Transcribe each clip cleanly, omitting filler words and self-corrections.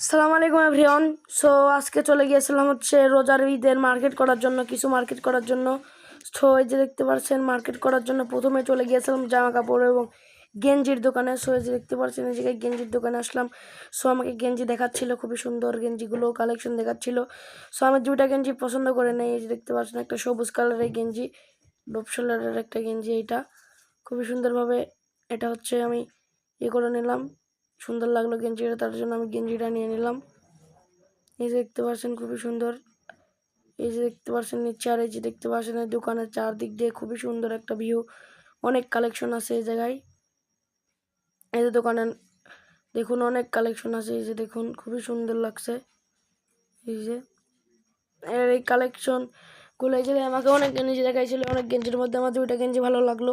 আসসালামু আলাইকুম everyone. So আজকে চলে গিয়েছিলাম হচ্ছে রোজার ঈদের মার্কেট করার জন্য, কিছু মার্কেট করার জন্য। সো এই যে দেখতে পাচ্ছেন, মার্কেট করার জন্য প্রথমে চলে গিয়েছিলাম জামা কাপড় এবং গেঞ্জির দোকানে। সো এই যে দেখতে পাচ্ছেন, এই জায়গায় গেঞ্জির দোকানে আসলাম। সো আমাকে গেঞ্জি দেখাচ্ছিল, খুবই সুন্দর গেঞ্জিগুলো কালেকশন দেখাচ্ছিল। সো আমি দুইটা গেঞ্জি পছন্দ করে নেই। এই যে দেখতে পাচ্ছেন, একটা সবুজ কালারের গেঞ্জি, ডোপসলারের একটা গেঞ্জি। এইটা খুবই সুন্দরভাবে এটা হচ্ছে আমি করে নিলাম। সুন্দর লাগলো গেঞ্জিটা, তার জন্য আমি গেঞ্জিটা নিয়ে নিলাম। এই যে দেখতে পাচ্ছেন খুবই সুন্দর। এই যে দেখতে পাচ্ছেন নিচে, আর এই যে দেখতে পাচ্ছেন এই দোকানের চারদিক দিয়ে খুবই সুন্দর একটা ভিউ, অনেক কালেকশন আছে এই জায়গায়। এই যে দোকানে দেখুন অনেক কালেকশন আছে, এই যে দেখুন খুবই সুন্দর লাগছে। এই যে এর এই কালেকশন গুলো, এই জায়গায় আমাকে অনেক গেঞ্জি দেখাইছিল, অনেক গেঞ্জির মধ্যে আমার দুইটা গেঞ্জি ভালো লাগলো,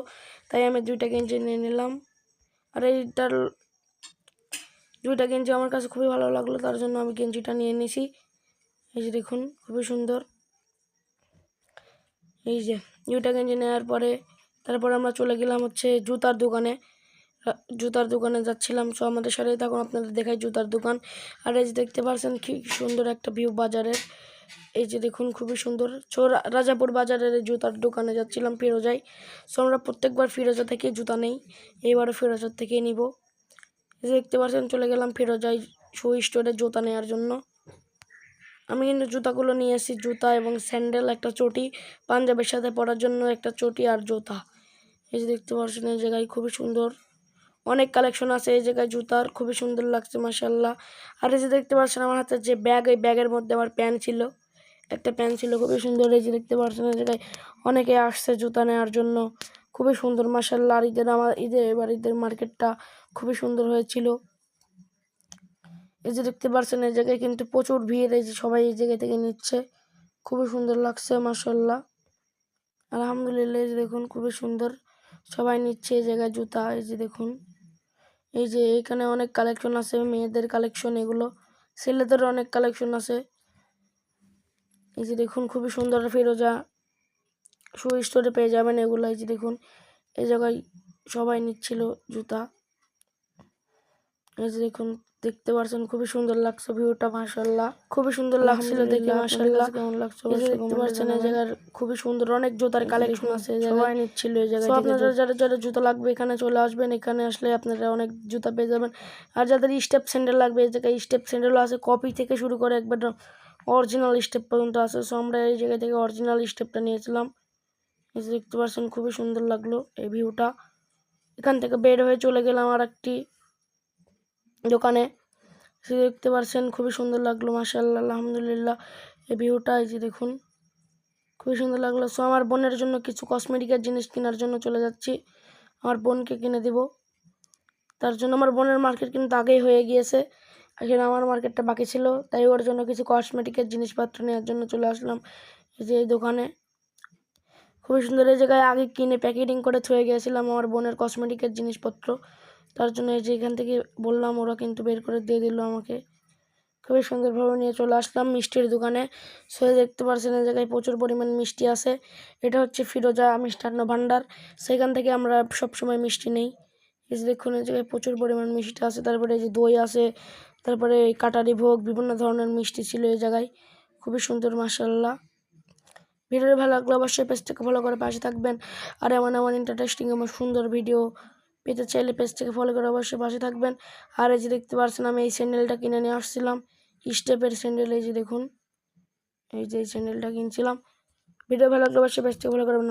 তাই আমি দুইটা গেঞ্জি নিয়ে নিলাম। আর এইটার দুইটা গেঞ্জি আমার কাছে খুবই ভালো লাগলো, তার জন্য আমি গেঞ্জিটা নিয়ে নিছি। এই যে দেখুন খুবই সুন্দর। এই যে দুইটা গেঞ্জি নেওয়ার পরে তারপর আমরা চলে গেলাম হচ্ছে জুতার দোকানে। জুতার দোকানে যাচ্ছিলাম। সো আমাদের সাথেই থাকুন, আপনাদের দেখাই জুতার দোকান। আর এই যে দেখতে পাচ্ছেন কি সুন্দর একটা ভিউ বাজারের। এই যে দেখুন খুবই সুন্দর। সো রাজাপুর বাজারের জুতার দোকানে যাচ্ছিলাম ফিরোজাই। সো আমরা প্রত্যেকবার ফিরোজা থেকে জুতা নেই, এইবারও ফিরোজার থেকেই নিব। এই যে দেখতে পাচ্ছেন চলে গেলাম ফিরোজাই শু স্টোরে জুতা নেওয়ার জন্য। আমি কিন্তু জুতাগুলো নিয়ে এসেছি, জুতা এবং স্যান্ডেল, একটা চটি, পাঞ্জাবের সাথে পরার জন্য একটা চটি আর জুতা। এই যে দেখতে পাচ্ছেন এই জায়গায় খুবই সুন্দর, অনেক কালেকশন আছে এই জায়গায় জুতার, খুবই সুন্দর লাগছে মাশাআল্লাহ। আর এই যে দেখতে পাচ্ছেন আমার হাতে যে ব্যাগ, এই ব্যাগের মধ্যে আমার প্যান্ট ছিল, একটা প্যান্ট ছিল খুবই সুন্দর। এই যে দেখতে পাচ্ছেন এই জায়গায় অনেকে আসছে জুতা নেওয়ার জন্য, খুবই সুন্দর মাশাআল্লাহ। আর এবার ঈদের মার্কেটটা খুবই সুন্দর হয়েছিল। এই যে দেখতে পাচ্ছেন এই জায়গায় কিন্তু প্রচুর ভিড়, এই যে সবাই এই জায়গা থেকে নিচ্ছে, খুবই সুন্দর লাগছে মাশাআল্লাহ আলহামদুলিল্লাহ। এই যে দেখুন খুবই সুন্দর, সবাই নিচ্ছে এই জায়গায় জুতা। এই যে দেখুন, এই যে এখানে অনেক কালেকশন আছে, মেয়েদের কালেকশন, এগুলো ছেলেদের অনেক কালেকশন আছে। এই যে দেখুন খুবই সুন্দর ফিরোজা শু স্টোরে পেয়ে যাবেন এগুলো। এই যে দেখুন এই জায়গায় সবাই নিচ্ছিল জুতা। এই যে দেখুন দেখতে পাচ্ছেন খুবই সুন্দর লাগছে ভিউটা মাশাআল্লাহ, খুবই সুন্দর লাগছিল দেখে মাশাআল্লাহ। কেমন লাগছে দেখতে পাচ্ছেন এই জায়গার খুবই সুন্দর, অনেক জুতার কালেকশন আছে, সবাই নিচ্ছিল এই জায়গায়। আপনারা যারা যারা জুতা লাগবে এখানে চলে আসবেন, এখানে আসলে আপনারা অনেক জুতা পেয়ে যাবেন। আর যাদের স্টেপ স্যান্ডেল লাগবে, এই জায়গায় স্টেপ স্যান্ডেলও আছে, কপি থেকে শুরু করে একবার অরিজিনাল স্টেপ পর্যন্ত আছে। সো আমরা এই জায়গা থেকে অরিজিনাল স্টেপটা নিয়েছিলাম। এই যে দেখতে পাচ্ছেন খুবই সুন্দর লাগলো এই ভিউটা। এখান থেকে বের হয়ে চলে গেলাম আর একটি দোকানে। সে দেখতে পাচ্ছেন খুবই সুন্দর লাগলো মাশাআল্লাহ আলহামদুলিল্লাহ এই ভিউটা। এই যে দেখুন খুবই সুন্দর লাগলো। সো আমার বোনের জন্য কিছু কসমেটিকের জিনিস কেনার জন্য চলে যাচ্ছি, আমার বোনকে কিনে দেব। তার জন্য আমার বোনের মার্কেট কিন্তু আগেই হয়ে গিয়েছে, এখন আমার মার্কেটটা বাকি ছিল, তাই ওর জন্য কিছু কসমেটিকের জিনিসপত্র নেওয়ার জন্য চলে আসলাম এই যে এই দোকানে। খুবই সুন্দর, এই জায়গায় আগে কিনে প্যাকেটিং করে থুয়ে গিয়েছিলাম আমার বোনের কসমেটিকের জিনিসপত্র, তার জন্য এই যে এখান থেকে বললাম, ওরা কিন্তু বের করে দিয়ে দিল আমাকে। খুবই সুন্দরভাবে নিয়ে চলে আসলাম মিষ্টির দোকানে। সো দেখতে পাচ্ছেন এই জায়গায় প্রচুর পরিমাণ মিষ্টি আছে। এটা হচ্ছে ফিরোজা মিষ্টান্ন ভাণ্ডার, সেখান থেকে আমরা সবসময় মিষ্টি নেই। এই যে দেখুন এই জায়গায় প্রচুর পরিমাণ মিষ্টি আছে, তারপরে এই যে দই আছে, তারপরে কাটারি ভোগ, বিভিন্ন ধরনের মিষ্টি ছিল এই জায়গায়, খুবই সুন্দর মাশাআল্লাহ। ভিডিওটি ভালো লাগলে অবশ্যই পেজটাকে ফলো করে পাশে থাকবেন। আর এমন এমন ইন্টারেস্টিং এবং সুন্দর ভিডিও পেতে চাইলে পেজটাকে ফলো করে অবশ্যই পাশে থাকবেন। আর এই যে দেখতে পাচ্ছেন আমি এই স্যান্ডেলটা কিনে নিয়ে আসছিলাম, স্টেপের স্যান্ডেল। এই যে দেখুন এই যে এই স্যান্ডেলটা কিনছিলাম। ভিডিও ভালো লাগলে অবশ্যই পেজটাকে ফলো করবেন।